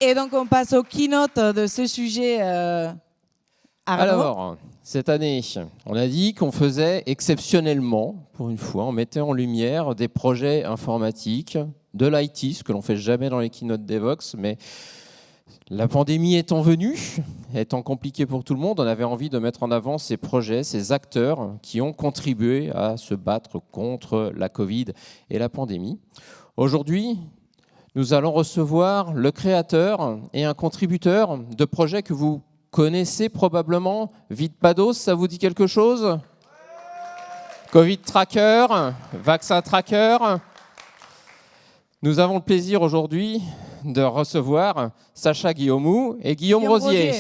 Et donc, on passe au keynote de ce sujet. Alors, cette année, on a dit qu'on faisait exceptionnellement, pour une fois, on mettait en lumière des projets informatiques, de l'IT, ce que l'on ne fait jamais dans les keynotes d'Evox, mais la pandémie étant venue, étant compliquée pour tout le monde, on avait envie de mettre en avant ces projets, ces acteurs qui ont contribué à se battre contre la Covid et la pandémie. Aujourd'hui, nous allons recevoir le créateur et un contributeur de projets que vous connaissez probablement. Vitpados, ça vous dit quelque chose? Covid Tracker, Vaccin Tracker. Nous avons le plaisir aujourd'hui de recevoir Sacha Guillaumou et Guillaume Rosier.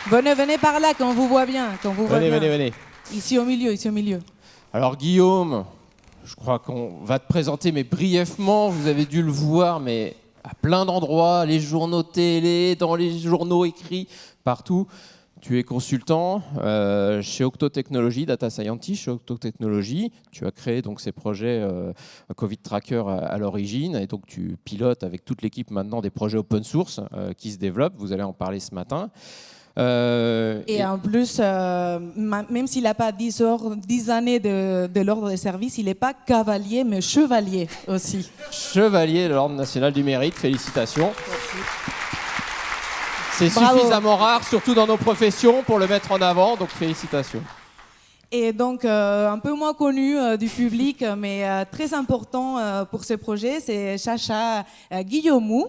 Venez par là, qu'on vous voit bien. Venez. Ici au milieu. Alors Guillaume, je crois qu'on va te présenter, mais brièvement, vous avez dû le voir, mais à plein d'endroits, les journaux télé, dans les journaux écrits, partout. Tu es consultant chez Octo Technologies, Data Scientist chez Octo Technologies. Tu as créé donc ces projets Covid Tracker à l'origine, et donc tu pilotes avec toute l'équipe maintenant des projets open source qui se développent. Vous allez en parler ce matin. Et en plus, même s'il n'a pas 10 années de l'ordre des services, il n'est pas cavalier, mais chevalier aussi. Chevalier de l'Ordre national du mérite, félicitations. Merci. C'est suffisamment rare, surtout dans nos professions, pour le mettre en avant, donc félicitations. Et donc, un peu moins connu du public, mais très important pour ce projet, c'est Sacha Guillaumou,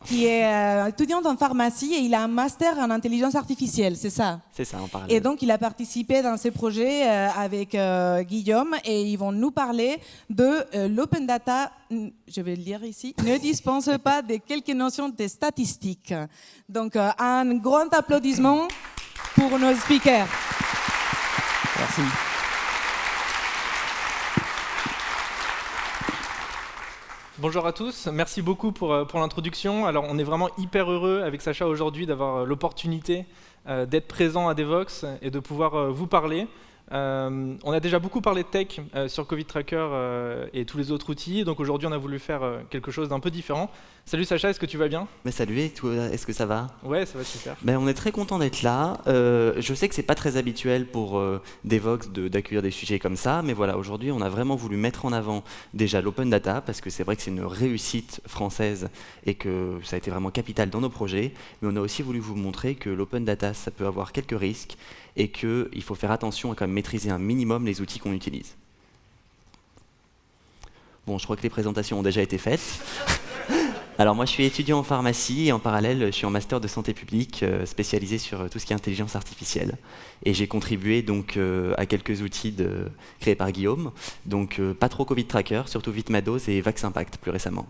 qui est étudiante en pharmacie et il a un master en intelligence artificielle, c'est ça? C'est ça, en parallèle. Et donc, il a participé dans ces projets avec Guillaume et ils vont nous parler de l'open data. Je vais le lire ici. Ne dispense pas de quelques notions de statistiques. Donc, un grand applaudissement pour nos speakers. Merci. Bonjour à tous, merci beaucoup pour l'introduction. Alors on est vraiment hyper heureux avec Sacha aujourd'hui d'avoir l'opportunité d'être présent à Devox et de pouvoir vous parler. On a déjà beaucoup parlé de tech sur Covid Tracker et tous les autres outils, donc aujourd'hui on a voulu faire quelque chose d'un peu différent. Salut Sacha, est-ce que tu vas bien? Mais salut, et toi, est-ce que ça va? Ouais, ça va super. On est très content d'être là. Je sais que c'est pas très habituel pour Devox d'accueillir des sujets comme ça, mais voilà, aujourd'hui on a vraiment voulu mettre en avant déjà l'open data, parce que c'est vrai que c'est une réussite française et que ça a été vraiment capital dans nos projets, mais on a aussi voulu vous montrer que l'open data ça peut avoir quelques risques et qu'il faut faire attention à quand même maîtriser un minimum les outils qu'on utilise. Bon, je crois que les présentations ont déjà été faites. Alors moi je suis étudiant en pharmacie et en parallèle je suis en master de santé publique spécialisé sur tout ce qui est intelligence artificielle. Et j'ai contribué donc à quelques outils créés par Guillaume, donc pas trop Covid Tracker, surtout Vitmados et Vaccin Pact plus récemment.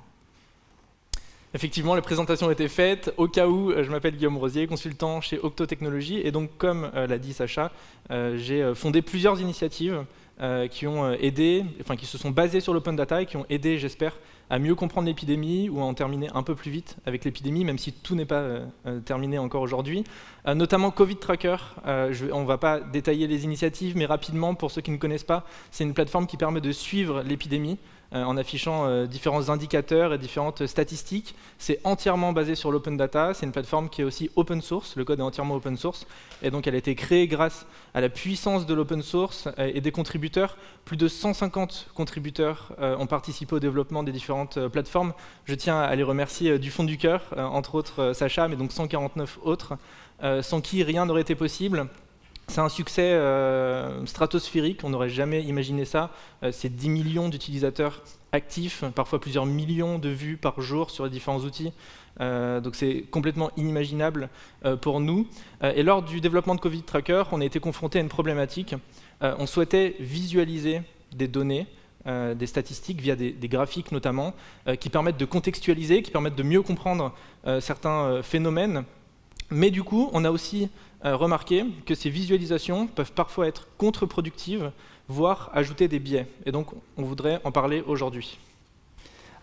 Effectivement, les présentations ont été faites. Au cas où, je m'appelle Guillaume Rosier, consultant chez Octo Technologies. Et donc, comme l'a dit Sacha, j'ai fondé plusieurs initiatives qui ont aidé, enfin qui se sont basées sur l'open data et qui ont aidé, j'espère, à mieux comprendre l'épidémie ou à en terminer un peu plus vite avec l'épidémie, même si tout n'est pas terminé encore aujourd'hui. Notamment Covid Tracker. On ne va pas détailler les initiatives, mais rapidement, pour ceux qui ne connaissent pas, c'est une plateforme qui permet de suivre l'épidémie en affichant différents indicateurs et différentes statistiques. C'est entièrement basé sur l'open data, c'est une plateforme qui est aussi open source, le code est entièrement open source, et donc elle a été créée grâce à la puissance de l'open source et des contributeurs. Plus de 150 contributeurs ont participé au développement des différentes plateformes. Je tiens à les remercier du fond du cœur, entre autres Sacha, mais donc 149 autres, sans qui rien n'aurait été possible. C'est un succès stratosphérique, on n'aurait jamais imaginé ça. C'est 10 millions d'utilisateurs actifs, parfois plusieurs millions de vues par jour sur les différents outils. Donc c'est complètement inimaginable pour nous. Et lors du développement de Covid Tracker, on a été confronté à une problématique. On souhaitait visualiser des données, des statistiques via des graphiques notamment, qui permettent de contextualiser, qui permettent de mieux comprendre certains phénomènes. Mais du coup, on a aussi remarqué que ces visualisations peuvent parfois être contre-productives, voire ajouter des biais. Et donc, on voudrait en parler aujourd'hui.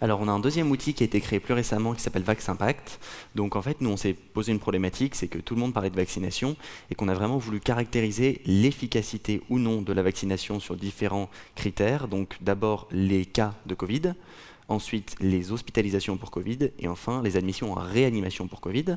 Alors, on a un deuxième outil qui a été créé plus récemment qui s'appelle VaxImpact. Donc, en fait, nous, on s'est posé une problématique, c'est que tout le monde parlait de vaccination et qu'on a vraiment voulu caractériser l'efficacité ou non de la vaccination sur différents critères. Donc, d'abord, les cas de Covid, ensuite, les hospitalisations pour Covid et enfin, les admissions en réanimation pour Covid.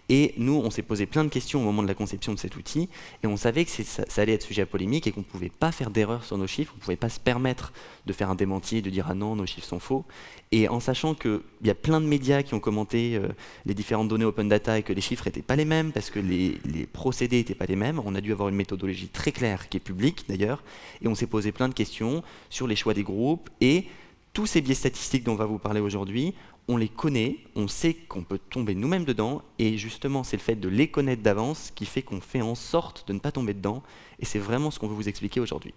Et nous, on s'est posé plein de questions au moment de la conception de cet outil et on savait que ça allait être sujet à polémique et qu'on ne pouvait pas faire d'erreur sur nos chiffres, on ne pouvait pas se permettre de faire un démenti et de dire « Ah non, nos chiffres sont faux ». Et en sachant qu'il y a plein de médias qui ont commenté les différentes données open data et que les chiffres n'étaient pas les mêmes parce que les procédés n'étaient pas les mêmes, on a dû avoir une méthodologie très claire qui est publique d'ailleurs et on s'est posé plein de questions sur les choix des groupes et tous ces biais statistiques dont on va vous parler aujourd'hui, on les connaît, on sait qu'on peut tomber nous-mêmes dedans, et justement, c'est le fait de les connaître d'avance qui fait qu'on fait en sorte de ne pas tomber dedans, et c'est vraiment ce qu'on veut vous expliquer aujourd'hui.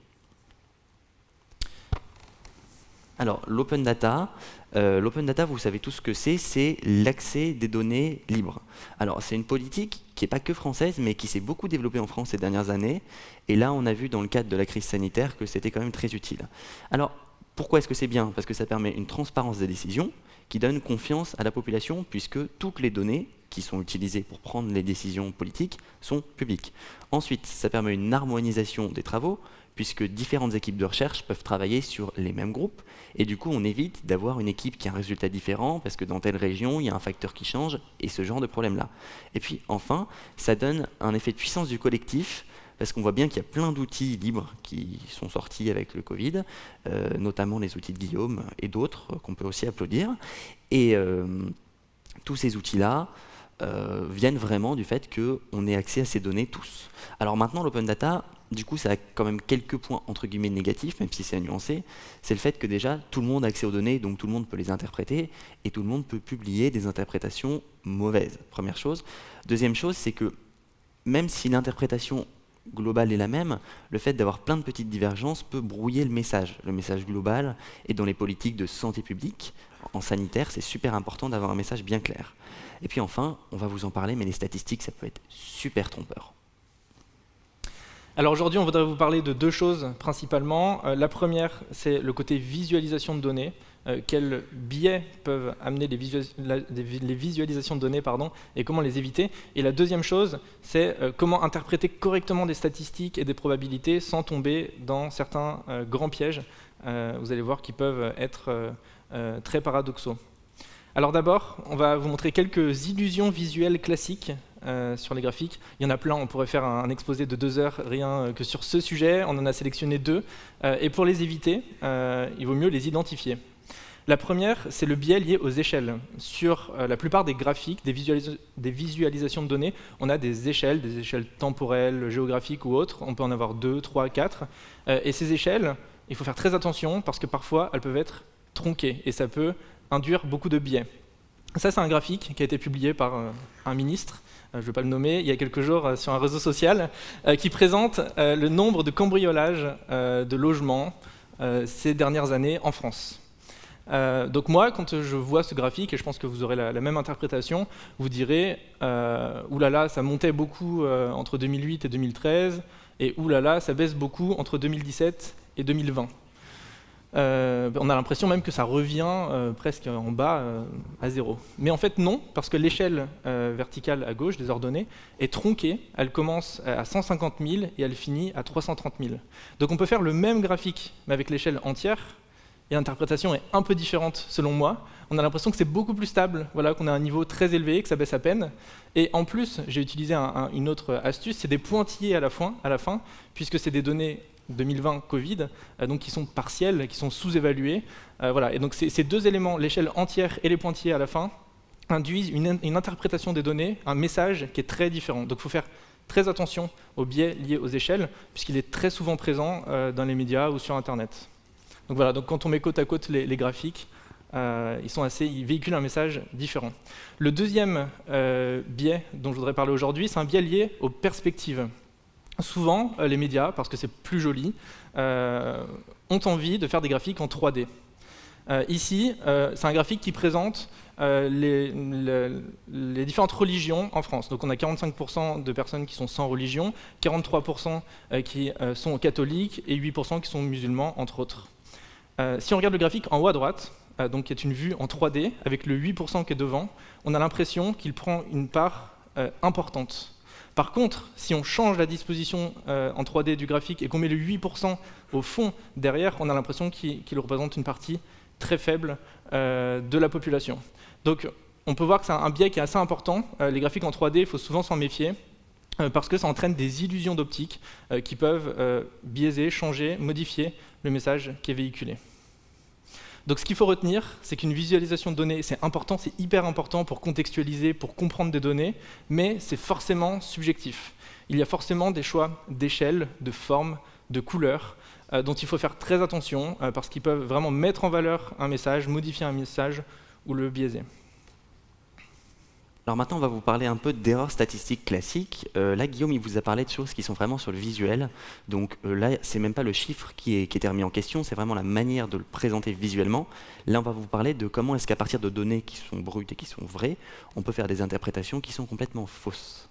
Alors, l'open data, vous savez tous ce que c'est l'accès des données libres. Alors, c'est une politique qui n'est pas que française, mais qui s'est beaucoup développée en France ces dernières années, et là, on a vu dans le cadre de la crise sanitaire que c'était quand même très utile. Alors, pourquoi est-ce que c'est bien? Parce que ça permet une transparence des décisions qui donne confiance à la population puisque toutes les données qui sont utilisées pour prendre les décisions politiques sont publiques. Ensuite, ça permet une harmonisation des travaux puisque différentes équipes de recherche peuvent travailler sur les mêmes groupes et du coup on évite d'avoir une équipe qui a un résultat différent parce que dans telle région il y a un facteur qui change et ce genre de problème-là. Et puis enfin, ça donne un effet de puissance du collectif parce qu'on voit bien qu'il y a plein d'outils libres qui sont sortis avec le Covid, notamment les outils de Guillaume et d'autres qu'on peut aussi applaudir. Et tous ces outils-là viennent vraiment du fait qu'on ait accès à ces données tous. Alors maintenant, l'open data, du coup, ça a quand même quelques points entre guillemets négatifs, même si c'est à nuancer. C'est le fait que déjà, tout le monde a accès aux données, donc tout le monde peut les interpréter, et tout le monde peut publier des interprétations mauvaises, première chose. Deuxième chose, c'est que même si l'interprétation globale est la même, le fait d'avoir plein de petites divergences peut brouiller le message global, et dans les politiques de santé publique, en sanitaire, c'est super important d'avoir un message bien clair. Et puis enfin, on va vous en parler, mais les statistiques, ça peut être super trompeur. Alors aujourd'hui, on voudrait vous parler de deux choses principalement. La première, c'est le côté visualisation de données. Quels biais peuvent amener les visualisations de données et comment les éviter. Et la deuxième chose, c'est comment interpréter correctement des statistiques et des probabilités sans tomber dans certains grands pièges, vous allez voir, qui peuvent être très paradoxaux. Alors d'abord, on va vous montrer quelques illusions visuelles classiques sur les graphiques. Il y en a plein, on pourrait faire un exposé de 2 heures rien que sur ce sujet. On en a sélectionné 2. Et pour les éviter, il vaut mieux les identifier. La première, c'est le biais lié aux échelles. Sur la plupart des graphiques, des visualisations de données, on a des échelles temporelles, géographiques ou autres. On peut en avoir 2, 3, 4. Et ces échelles, il faut faire très attention parce que parfois, elles peuvent être tronquées et ça peut induire beaucoup de biais. Ça, c'est un graphique qui a été publié par un ministre, je ne vais pas le nommer, il y a quelques jours sur un réseau social, qui présente le nombre de cambriolages de logements ces dernières années en France. Donc moi, quand je vois ce graphique, et je pense que vous aurez la même interprétation, vous direz oulala, ça montait beaucoup entre 2008 et 2013, et oulala, ça baisse beaucoup entre 2017 et 2020. On a l'impression même que ça revient presque en bas à zéro. Mais en fait non, parce que l'échelle verticale à gauche des ordonnées est tronquée, elle commence à 150 000 et elle finit à 330 000. Donc on peut faire le même graphique, mais avec l'échelle entière, et l'interprétation est un peu différente selon moi. On a l'impression que c'est beaucoup plus stable, voilà, qu'on a un niveau très élevé, que ça baisse à peine. Et en plus, j'ai utilisé une autre astuce, c'est des pointillés à la fin, puisque c'est des données 2020 Covid, donc qui sont partielles, qui sont sous-évaluées. Voilà. Et donc ces deux éléments, l'échelle entière et les pointillés à la fin, induisent une interprétation des données, un message qui est très différent. Donc il faut faire très attention aux biais liés aux échelles, puisqu'il est très souvent présent dans les médias ou sur Internet. Donc voilà, donc quand on met côte à côte les graphiques, ils véhiculent un message différent. Le deuxième biais dont je voudrais parler aujourd'hui, c'est un biais lié aux perspectives. Souvent, les médias, parce que c'est plus joli, ont envie de faire des graphiques en 3D. Ici, c'est un graphique qui présente les différentes religions en France. Donc on a 45% de personnes qui sont sans religion, 43% qui sont catholiques et 8% qui sont musulmans, entre autres. Si on regarde le graphique en haut à droite, donc qui est une vue en 3D, avec le 8% qui est devant, on a l'impression qu'il prend une part importante. Par contre, si on change la disposition en 3D du graphique et qu'on met le 8% au fond derrière, on a l'impression qu'il représente une partie très faible de la population. Donc on peut voir que c'est un biais qui est assez important. Les graphiques en 3D, il faut souvent s'en méfier, parce que ça entraîne des illusions d'optique qui peuvent biaiser, changer, modifier le message qui est véhiculé. Donc ce qu'il faut retenir, c'est qu'une visualisation de données, c'est important, c'est hyper important pour contextualiser, pour comprendre des données, mais c'est forcément subjectif. Il y a forcément des choix d'échelle, de forme, de couleur, dont il faut faire très attention, parce qu'ils peuvent vraiment mettre en valeur un message, modifier un message ou le biaiser. Alors maintenant, on va vous parler un peu d'erreurs statistiques classiques. Là, Guillaume, il vous a parlé de choses qui sont vraiment sur le visuel. Donc là, c'est même pas le chiffre qui est remis en question, c'est vraiment la manière de le présenter visuellement. Là, on va vous parler de comment est-ce qu'à partir de données qui sont brutes et qui sont vraies, on peut faire des interprétations qui sont complètement fausses.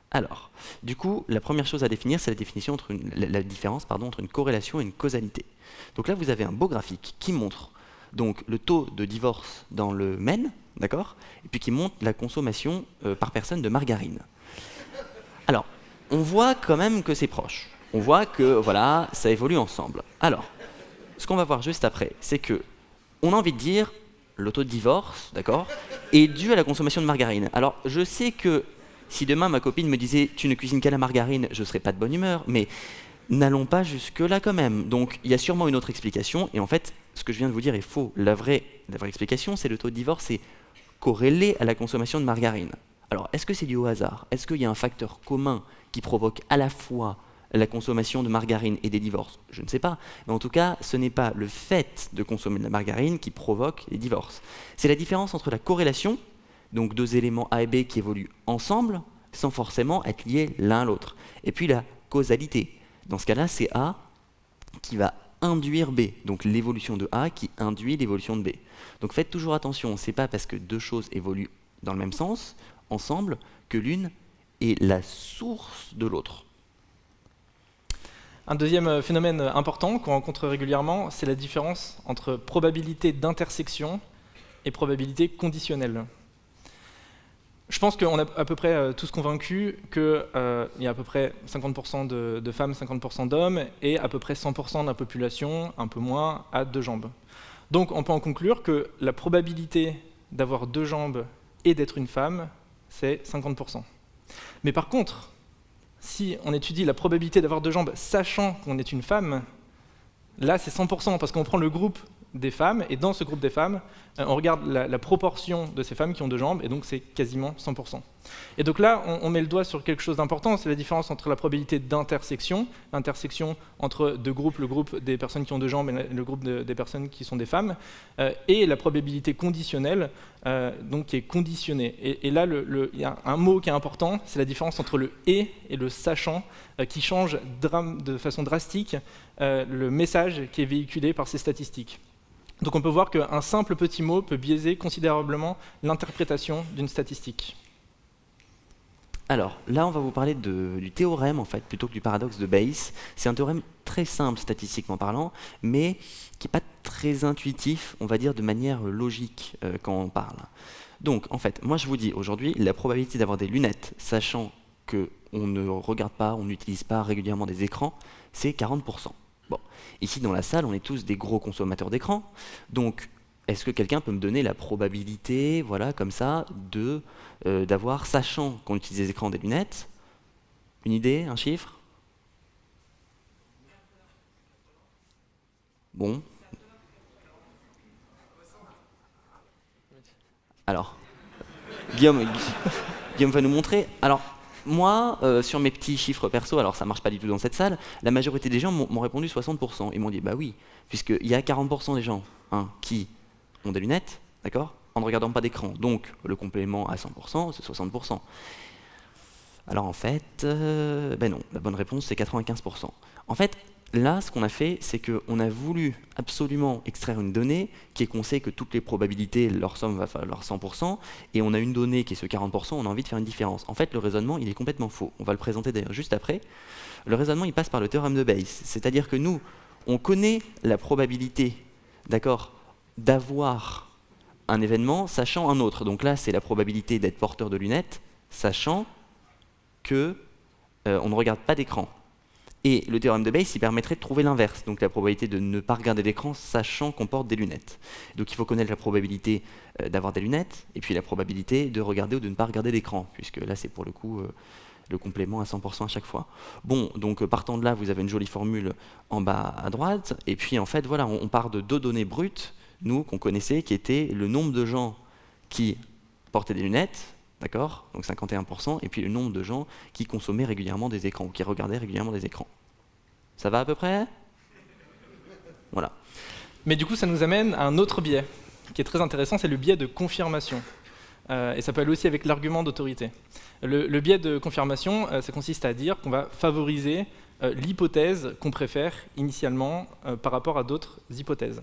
Alors, du coup, la première chose à définir, c'est la définition la différence entre une corrélation et une causalité. Donc là, vous avez un beau graphique qui montre donc le taux de divorce dans le Maine, d'accord, et puis qui montre la consommation par personne de margarine. Alors, on voit quand même que c'est proche. On voit que voilà, ça évolue ensemble. Alors, ce qu'on va voir juste après, c'est que on a envie de dire le taux de divorce, d'accord, est dû à la consommation de margarine. Alors, je sais que si demain ma copine me disait tu ne cuisines qu'à la margarine, je serais pas de bonne humeur, mais n'allons pas jusque-là quand même. Donc il y a sûrement une autre explication, et en fait, ce que je viens de vous dire est faux. La vraie explication, c'est le taux de divorce est corrélé à la consommation de margarine. Alors, est-ce que c'est dû au hasard? Est-ce qu'il y a un facteur commun qui provoque à la fois la consommation de margarine et des divorces? Je ne sais pas. Mais en tout cas, ce n'est pas le fait de consommer de la margarine qui provoque les divorces. C'est la différence entre la corrélation, donc deux éléments A et B qui évoluent ensemble, sans forcément être liés l'un à l'autre. Et puis la causalité. Dans ce cas-là, c'est A qui va induire B, donc l'évolution de A qui induit l'évolution de B. Donc faites toujours attention, c'est pas parce que deux choses évoluent dans le même sens, ensemble, que l'une est la source de l'autre. Un deuxième phénomène important qu'on rencontre régulièrement, c'est la différence entre probabilité d'intersection et probabilité conditionnelle. Je pense qu'on a à peu près tous convaincus qu'il y a à peu près 50% de femmes, 50% d'hommes, et à peu près 100% de la population, un peu moins, a deux jambes. Donc on peut en conclure que la probabilité d'avoir deux jambes et d'être une femme, c'est 50%. Mais par contre, si on étudie la probabilité d'avoir deux jambes sachant qu'on est une femme, là c'est 100%, parce qu'on prend le groupe des femmes, et dans ce groupe des femmes, on regarde la proportion de ces femmes qui ont deux jambes, et donc c'est quasiment 100%. Et donc là, on met le doigt sur quelque chose d'important, c'est la différence entre la probabilité d'intersection, l'intersection entre deux groupes, le groupe des personnes qui ont deux jambes et le groupe des personnes qui sont des femmes, et la probabilité conditionnelle, donc qui est conditionnée. Et là, il y a un mot qui est important, c'est la différence entre le « et » le « sachant », qui change de façon drastique le message qui est véhiculé par ces statistiques. Donc on peut voir qu'un simple petit mot peut biaiser considérablement l'interprétation d'une statistique. Alors, là, on va vous parler du théorème, en fait, plutôt que du paradoxe de Bayes. C'est un théorème très simple, statistiquement parlant, mais qui n'est pas très intuitif, on va dire, de manière logique quand on parle. Donc, en fait, moi, je vous dis, aujourd'hui, la probabilité d'avoir des lunettes, sachant qu'on ne regarde pas, on n'utilise pas régulièrement des écrans, c'est 40%. Bon, ici, dans la salle, on est tous des gros consommateurs d'écran, donc est-ce que quelqu'un peut me donner la probabilité, voilà, comme ça, d'avoir, sachant qu'on utilise des écrans, des lunettes, une idée, un chiffre? Bon. Alors, Guillaume va nous montrer. Alors, moi, sur mes petits chiffres perso, alors ça marche pas du tout dans cette salle, la majorité des gens m'ont répondu 60%. Ils m'ont dit, bah oui, puisqu'il y a 40% des gens qui ont des lunettes, d'accord, en ne regardant pas d'écran. Donc, le complément à 100%, c'est 60%. Alors en fait, ben non, la bonne réponse, c'est 95%. En fait, là, ce qu'on a fait, c'est qu'on a voulu absolument extraire une donnée qui est qu'on sait que toutes les probabilités, leur somme va falloir 100%, et on a une donnée qui est ce 40%, on a envie de faire une différence. En fait, le raisonnement, il est complètement faux. On va le présenter d'ailleurs juste après. Le raisonnement, il passe par le théorème de Bayes. C'est-à-dire que nous, on connaît la probabilité, d'accord, d'avoir un événement sachant un autre. Donc là, c'est la probabilité d'être porteur de lunettes, sachant que on ne regarde pas d'écran. Et le théorème de Bayes, il permettrait de trouver l'inverse, donc la probabilité de ne pas regarder d'écran sachant qu'on porte des lunettes. Donc il faut connaître la probabilité d'avoir des lunettes, et puis la probabilité de regarder ou de ne pas regarder d'écran, puisque là c'est pour le coup le complément à 100% à chaque fois. Bon, donc partant de là, vous avez une jolie formule en bas à droite, et puis en fait, voilà, on part de deux données brutes, nous, qu'on connaissait, qui étaient le nombre de gens qui portaient des lunettes, d'accord, donc 51%, et puis le nombre de gens qui consommaient régulièrement des écrans, ou qui regardaient régulièrement des écrans. Ça va à peu près? Voilà. Mais du coup, ça nous amène à un autre biais, qui est très intéressant, c'est le biais de confirmation. Et ça peut aller aussi avec l'argument d'autorité. Le biais de confirmation, ça consiste à dire qu'on va favoriser l'hypothèse qu'on préfère initialement par rapport à d'autres hypothèses.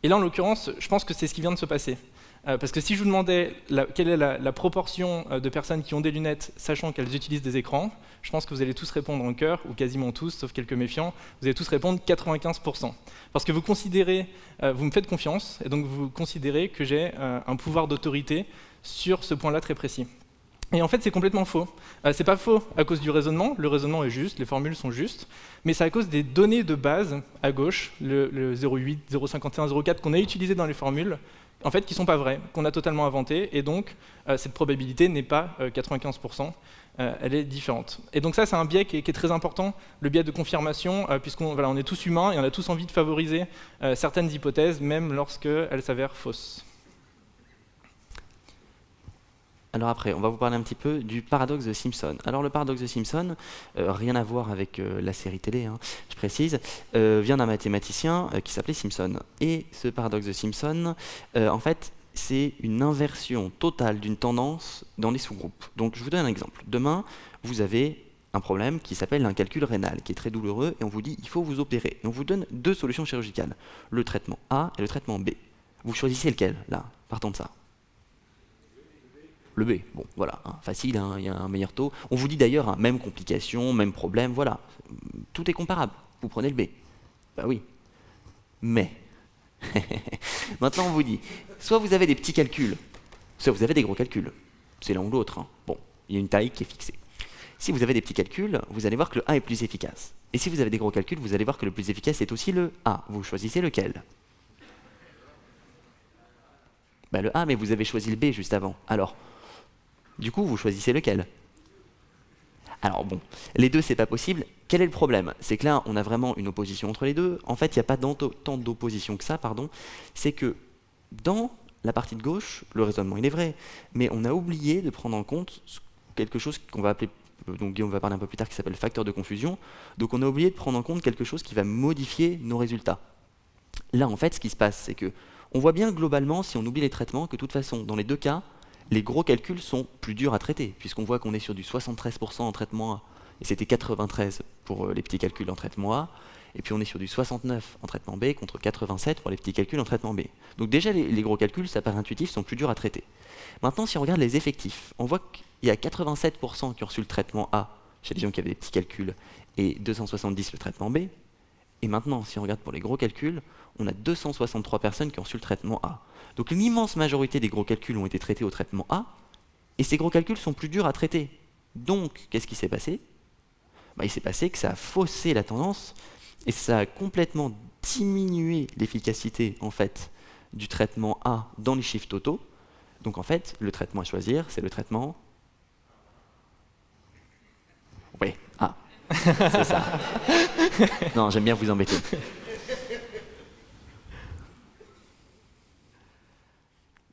Et là, en l'occurrence, je pense que c'est ce qui vient de se passer. Parce que si je vous demandais quelle est la proportion de personnes qui ont des lunettes sachant qu'elles utilisent des écrans, je pense que vous allez tous répondre en chœur, ou quasiment tous, sauf quelques méfiants, vous allez tous répondre 95%. Parce que vous considérez, vous me faites confiance, et donc vous considérez que j'ai un pouvoir d'autorité sur ce point-là très précis. Et en fait, c'est complètement faux. C'est pas faux à cause du raisonnement, le raisonnement est juste, les formules sont justes, mais c'est à cause des données de base à gauche, le 0,8, 0,51, 0,4 qu'on a utilisé dans les formules, en fait, qui ne sont pas vraies, qu'on a totalement inventées, et donc cette probabilité n'est pas 95%, elle est différente. Et donc ça, c'est un biais qui est très important, le biais de confirmation, puisqu'on on est tous humains et on a tous envie de favoriser certaines hypothèses, même lorsqu'elles s'avèrent fausses. Alors après, on va vous parler un petit peu du paradoxe de Simpson. Alors le paradoxe de Simpson, rien à voir avec la série télé, hein, je précise, vient d'un mathématicien qui s'appelait Simpson. Et ce paradoxe de Simpson, en fait, c'est une inversion totale d'une tendance dans les sous-groupes. Donc je vous donne un exemple. Demain, vous avez un problème qui s'appelle un calcul rénal, qui est très douloureux, et on vous dit il faut vous opérer. Et on vous donne deux solutions chirurgicales, le traitement A et le traitement B. Vous choisissez lequel, là, partons de ça? Le B, bon, voilà, hein, facile, hein, il y a un meilleur taux. On vous dit d'ailleurs, hein, même complication, même problème, voilà, tout est comparable, vous prenez le B. Bah oui, mais, maintenant on vous dit, soit vous avez des petits calculs, soit vous avez des gros calculs, c'est l'un ou l'autre, hein. Bon, il y a une taille qui est fixée. Si vous avez des petits calculs, vous allez voir que le A est plus efficace. Et si vous avez des gros calculs, vous allez voir que le plus efficace est aussi le A. Vous choisissez lequel? Bah le A, mais vous avez choisi le B juste avant, alors... Du coup, vous choisissez lequel? Alors bon, les deux, c'est pas possible. Quel est le problème? C'est que là, on a vraiment une opposition entre les deux. En fait, il n'y a pas tant d'opposition que ça, pardon. C'est que dans la partie de gauche, le raisonnement, il est vrai. Mais on a oublié de prendre en compte quelque chose qu'on va appeler, donc Guillaume va parler un peu plus tard, qui s'appelle le facteur de confusion. Donc on a oublié de prendre en compte quelque chose qui va modifier nos résultats. Là, en fait, ce qui se passe, c'est que on voit bien globalement, si on oublie les traitements, que de toute façon, dans les deux cas, les gros calculs sont plus durs à traiter, puisqu'on voit qu'on est sur du 73% en traitement A, et c'était 93 pour les petits calculs en traitement A, et puis on est sur du 69 en traitement B contre 87 pour les petits calculs en traitement B. Donc déjà, les gros calculs, ça paraît intuitif, sont plus durs à traiter. Maintenant, si on regarde les effectifs, on voit qu'il y a 87% qui ont reçu le traitement A chez les gens qui avaient des petits calculs, et 270 le traitement B. Et maintenant, si on regarde pour les gros calculs, on a 263 personnes qui ont reçu le traitement A. Donc l'immense majorité des gros calculs ont été traités au traitement A, et ces gros calculs sont plus durs à traiter. Donc, qu'est-ce qui s'est passé? Il s'est passé que ça a faussé la tendance, et ça a complètement diminué l'efficacité en fait, du traitement A dans les chiffres totaux. Donc en fait, le traitement à choisir, c'est le traitement... Oui, A. C'est ça. Non, j'aime bien vous embêter.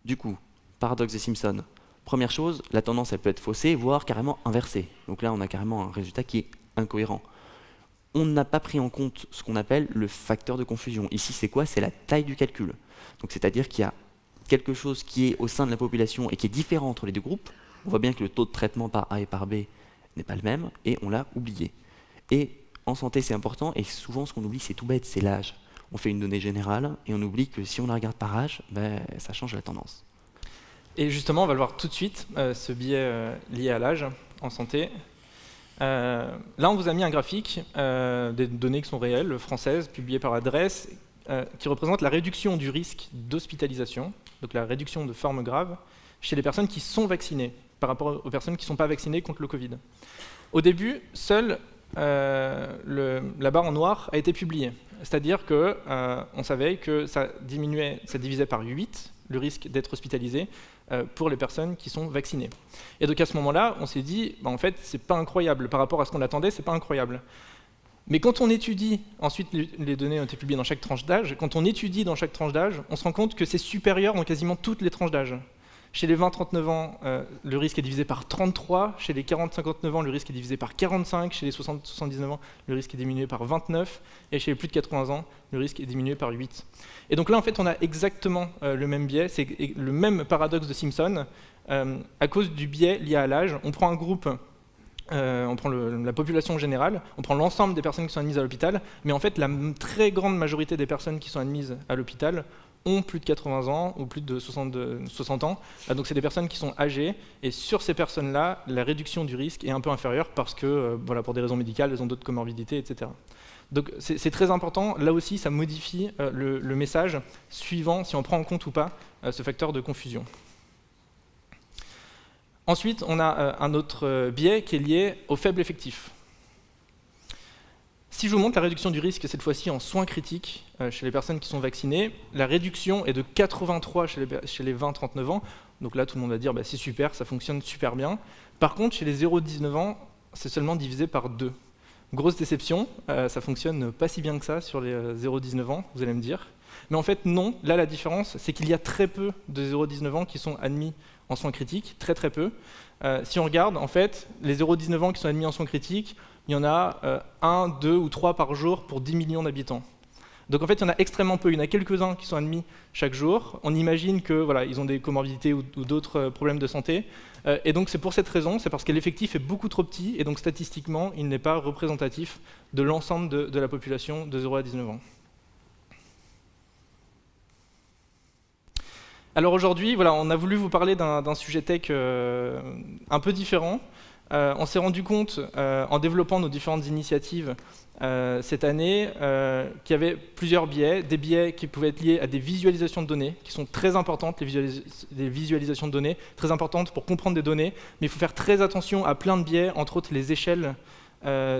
Du coup, paradoxe de Simpson. Première chose, la tendance elle peut être faussée, voire carrément inversée. Donc là, on a carrément un résultat qui est incohérent. On n'a pas pris en compte ce qu'on appelle le facteur de confusion. Ici, c'est quoi? C'est la taille du calcul. Donc c'est-à-dire qu'il y a quelque chose qui est au sein de la population et qui est différent entre les deux groupes. On voit bien que le taux de traitement par A et par B n'est pas le même, et on l'a oublié. Et en santé, c'est important, et souvent, ce qu'on oublie, c'est tout bête, c'est l'âge. On fait une donnée générale, et on oublie que si on la regarde par âge, ça change la tendance. Et justement, on va le voir tout de suite, ce biais lié à l'âge en santé. Là, on vous a mis un graphique des données qui sont réelles, françaises, publiées par Adresse, qui représente la réduction du risque d'hospitalisation, donc la réduction de formes graves, chez les personnes qui sont vaccinées, par rapport aux personnes qui ne sont pas vaccinées contre le Covid. Au début, seule la barre en noir a été publiée. C'est-à-dire qu'on savait que ça divisait par 8 le risque d'être hospitalisé pour les personnes qui sont vaccinées. Et donc à ce moment-là, on s'est dit, en fait, c'est pas incroyable. Par rapport à ce qu'on attendait, c'est pas incroyable. Mais quand on étudie, ensuite les données ont été publiées dans chaque tranche d'âge, quand on étudie dans chaque tranche d'âge, on se rend compte que c'est supérieur dans quasiment toutes les tranches d'âge. Chez les 20-39 ans, le risque est divisé par 33. Chez les 40-59 ans, le risque est divisé par 45. Chez les 60-79 ans, le risque est diminué par 29. Et chez les plus de 80 ans, le risque est diminué par 8. Et donc là, en fait, on a exactement le même biais. C'est le même paradoxe de Simpson. À cause du biais lié à l'âge, on prend un groupe, on prend la population générale, on prend l'ensemble des personnes qui sont admises à l'hôpital, mais en fait, la très grande majorité des personnes qui sont admises à l'hôpital ont plus de 80 ans ou plus de 60 ans. Donc c'est des personnes qui sont âgées, et sur ces personnes-là, la réduction du risque est un peu inférieure parce que, pour des raisons médicales, elles ont d'autres comorbidités, etc. Donc c'est très important. Là aussi, ça modifie le message suivant si on prend en compte ou pas ce facteur de confusion. Ensuite, on a un autre biais qui est lié au faible effectif. Si je vous montre la réduction du risque, cette fois-ci en soins critiques chez les personnes qui sont vaccinées, la réduction est de 83 chez les 20-39 ans. Donc là, tout le monde va dire c'est super, ça fonctionne super bien. Par contre, chez les 0-19 ans, c'est seulement divisé par 2. Grosse déception, ça fonctionne pas si bien que ça sur les 0-19 ans, vous allez me dire. Mais en fait, non. Là, la différence, c'est qu'il y a très peu de 0-19 ans qui sont admis en soins critiques, très très peu. Si on regarde, en fait, les 0-19 ans qui sont admis en soins critiques, il y en a 1, 2 ou 3 par jour pour 10 millions d'habitants. Donc en fait, il y en a extrêmement peu. Il y en a quelques-uns qui sont admis chaque jour. On imagine qu'ils ont des comorbidités ou d'autres problèmes de santé. Et donc c'est pour cette raison, c'est parce que l'effectif est beaucoup trop petit, et donc statistiquement, il n'est pas représentatif de l'ensemble de la population de 0 à 19 ans. Alors aujourd'hui, on a voulu vous parler d'un sujet tech un peu différent. On s'est rendu compte, en développant nos différentes initiatives cette année, qu'il y avait plusieurs biais, des biais qui pouvaient être liés à des visualisations de données, qui sont très importantes, les visualisations de données, très importantes pour comprendre des données, mais il faut faire très attention à plein de biais, entre autres les échelles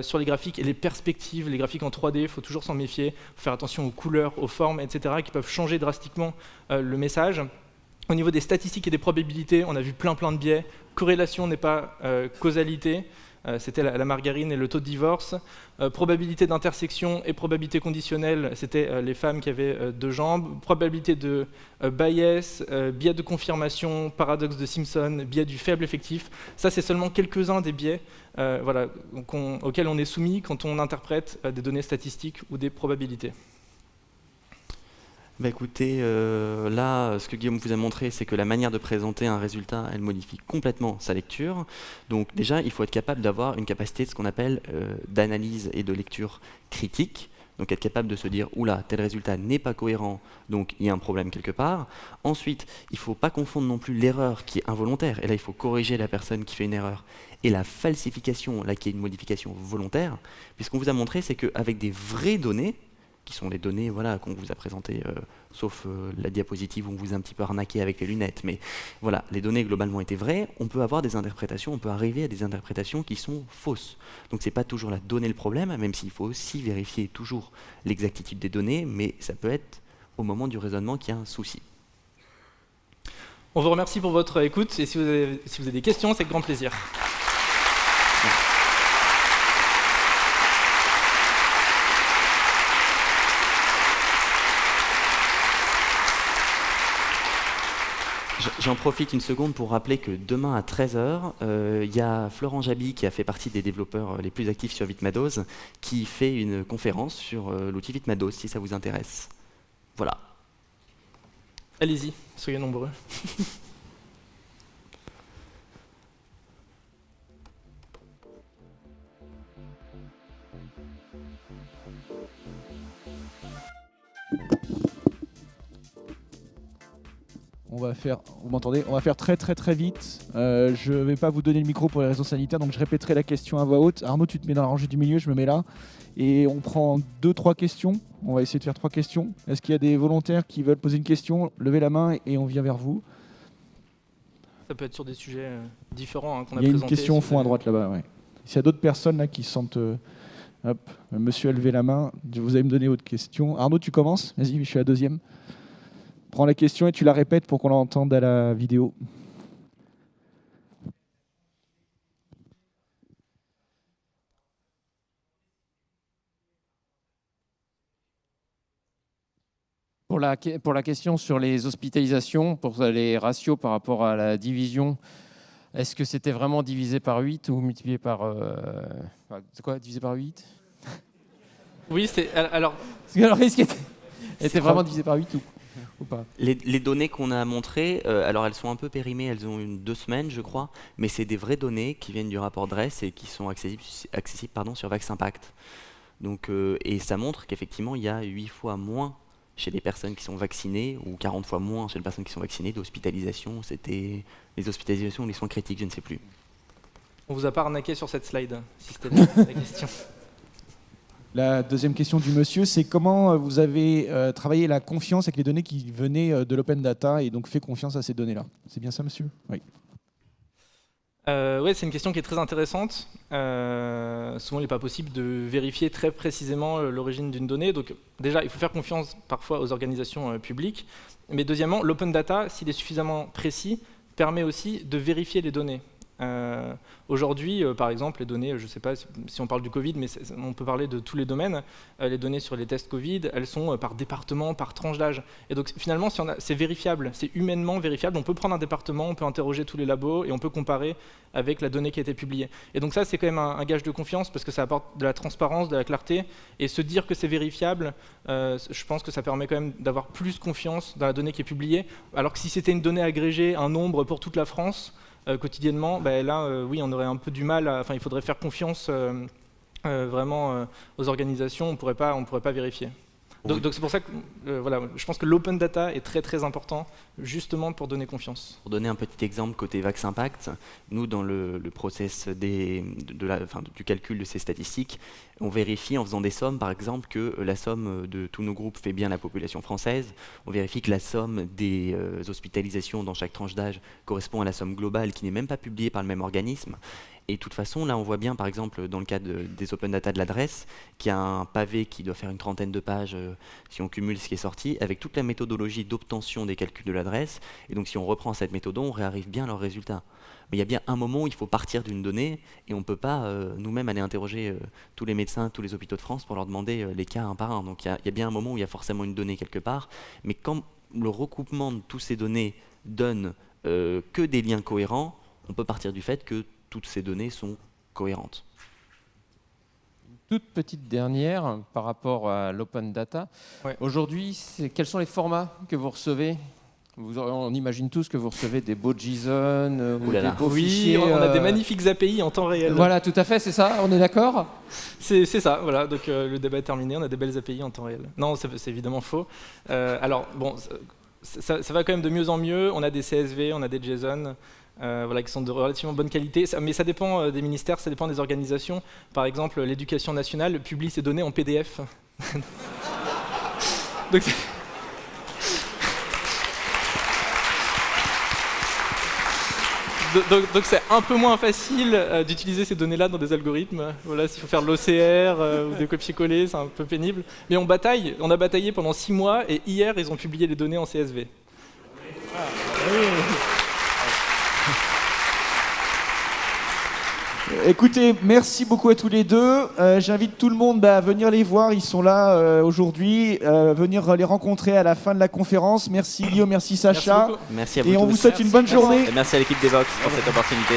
sur les graphiques et les perspectives, les graphiques en 3D, il faut toujours s'en méfier, il faut faire attention aux couleurs, aux formes, etc., qui peuvent changer drastiquement le message. Au niveau des statistiques et des probabilités, on a vu plein de biais. Corrélation n'est pas causalité, c'était la margarine et le taux de divorce. Probabilité d'intersection et probabilité conditionnelle, c'était les femmes qui avaient 2 jambes. Probabilité de bias, biais de confirmation, paradoxe de Simpson, biais du faible effectif. Ça, c'est seulement quelques-uns des biais auxquels on est soumis quand on interprète des données statistiques ou des probabilités. Écoutez, là, ce que Guillaume vous a montré, c'est que la manière de présenter un résultat, elle modifie complètement sa lecture. Donc déjà, il faut être capable d'avoir une capacité de ce qu'on appelle d'analyse et de lecture critique. Donc être capable de se dire « Oula, tel résultat n'est pas cohérent, donc il y a un problème quelque part ». Ensuite, il ne faut pas confondre non plus l'erreur qui est involontaire, et là il faut corriger la personne qui fait une erreur, et la falsification, là qui est une modification volontaire. Puis ce qu'on vous a montré, c'est qu'avec des vraies données, qui sont les données qu'on vous a présentées, sauf la diapositive où on vous a un petit peu arnaqué avec les lunettes. Mais voilà, les données globalement étaient vraies, on peut avoir des interprétations, on peut arriver à des interprétations qui sont fausses. Donc c'est pas toujours la donnée le problème, même s'il faut aussi vérifier toujours l'exactitude des données, mais ça peut être au moment du raisonnement qu'il y a un souci. On vous remercie pour votre écoute, et si vous avez des questions, c'est avec grand plaisir. J'en profite une seconde pour rappeler que demain à 13h, il y a Florent Jaby, qui a fait partie des développeurs les plus actifs sur Vitmados, qui fait une conférence sur l'outil Vitmados, si ça vous intéresse. Voilà. Allez-y, soyez nombreux. vous m'entendez? On va faire très très très vite. Je vais pas vous donner le micro pour les raisons sanitaires, donc je répéterai la question à voix haute. Arnaud, tu te mets dans la rangée du milieu, je me mets là. Et on prend 2-3 questions. On va essayer de faire 3 questions. Est-ce qu'il y a des volontaires qui veulent poser une question? Levez la main et on vient vers vous. Ça peut être sur des sujets différents qu'on a présentés. Il y a une question au fond à droite là-bas. Ouais. S'il y a d'autres personnes là qui se sentent... hop, monsieur a levé la main. Vous allez me donner votre question. Arnaud, tu commences? Vas-y, je suis la deuxième. Prends la question et tu la répètes pour qu'on l'entende à la vidéo. Pour la question sur les hospitalisations, pour les ratios par rapport à la division, est-ce que c'était vraiment divisé par 8 ou multiplié par... c'est quoi, divisé par 8? Oui, c'est... Alors... Est-ce qu'il était vraiment divisé par 8 ou pas? Les données qu'on a montrées, alors elles sont un peu périmées, elles ont 2 semaines je crois, mais c'est des vraies données qui viennent du rapport DRESS et qui sont accessibles sur VaxImpact. Donc, et ça montre qu'effectivement il y a 8 fois moins chez les personnes qui sont vaccinées, ou 40 fois moins chez les personnes qui sont vaccinées, d'hospitalisation. C'était les hospitalisations ou les soins critiques, je ne sais plus. On vous a pas arnaqué sur cette slide, si c'était la question. La deuxième question du monsieur, c'est comment vous avez travaillé la confiance avec les données qui venaient de l'open data et donc fait confiance à ces données-là? C'est bien ça, monsieur? Oui. Oui, c'est une question qui est très intéressante. Souvent, il n'est pas possible de vérifier très précisément l'origine d'une donnée. Donc, déjà, il faut faire confiance parfois aux organisations publiques. Mais deuxièmement, l'open data, s'il est suffisamment précis, permet aussi de vérifier les données. Aujourd'hui, par exemple, les données, je ne sais pas si on parle du Covid, mais on peut parler de tous les domaines. Les données sur les tests Covid, elles sont par département, par tranche d'âge. Et donc finalement, c'est vérifiable, c'est humainement vérifiable. On peut prendre un département, on peut interroger tous les labos et on peut comparer avec la donnée qui a été publiée. Et donc ça, c'est quand même un gage de confiance parce que ça apporte de la transparence, de la clarté. Et se dire que c'est vérifiable, je pense que ça permet quand même d'avoir plus confiance dans la donnée qui est publiée. Alors que si c'était une donnée agrégée, un nombre pour toute la France, quotidiennement, là, oui, on aurait un peu du mal. Enfin, il faudrait faire confiance vraiment aux organisations. On pourrait pas vérifier. Donc c'est pour ça que voilà, je pense que l'open data est très très important, justement pour donner confiance. Pour donner un petit exemple côté VaxImpact, nous dans le process du calcul de ces statistiques, on vérifie en faisant des sommes, par exemple, que la somme de tous nos groupes fait bien la population française. On vérifie que la somme des hospitalisations dans chaque tranche d'âge correspond à la somme globale qui n'est même pas publiée par le même organisme. Et de toute façon, là, on voit bien, par exemple, dans le cas des open data de l'adresse, qu'il y a un pavé qui doit faire une 30aine de pages, si on cumule ce qui est sorti, avec toute la méthodologie d'obtention des calculs de l'adresse. Et donc, si on reprend cette méthode, on réarrive bien à leurs résultats. Mais il y a bien un moment où il faut partir d'une donnée, et on ne peut pas nous-mêmes aller interroger tous les médecins, tous les hôpitaux de France pour leur demander les cas un par un. Donc, il y a bien un moment où il y a forcément une donnée quelque part. Mais quand le recoupement de toutes ces données donne que des liens cohérents, on peut partir du fait que toutes ces données sont cohérentes. Toute petite dernière par rapport à l'open data. Ouais. Aujourd'hui, quels sont les formats que vous recevez? On imagine tous que vous recevez des beaux JSON ou des beaux fichiers. Oui, on a des magnifiques API en temps réel. Voilà, tout à fait, c'est ça, on est d'accord? C'est ça, voilà, donc le débat est terminé, on a des belles API en temps réel. Non, c'est évidemment faux. Alors, bon, ça va quand même de mieux en mieux, on a des CSV, on a des JSON, voilà, qui sont de relativement bonne qualité, mais ça dépend des ministères, ça dépend des organisations. Par exemple, l'Éducation nationale publie ses données en PDF. Donc c'est un peu moins facile d'utiliser ces données-là dans des algorithmes. Voilà, s'il faut faire de l'OCR ou des copier-coller, c'est un peu pénible. Mais on a bataillé pendant 6 mois et hier, ils ont publié les données en CSV. Écoutez, merci beaucoup à tous les deux. J'invite tout le monde à venir les voir. Ils sont là aujourd'hui. Venir les rencontrer à la fin de la conférence. Merci Guillaume, merci Sacha. Merci à vous et tous. On vous souhaite une bonne journée. Et merci à l'équipe d'Evox pour cette opportunité.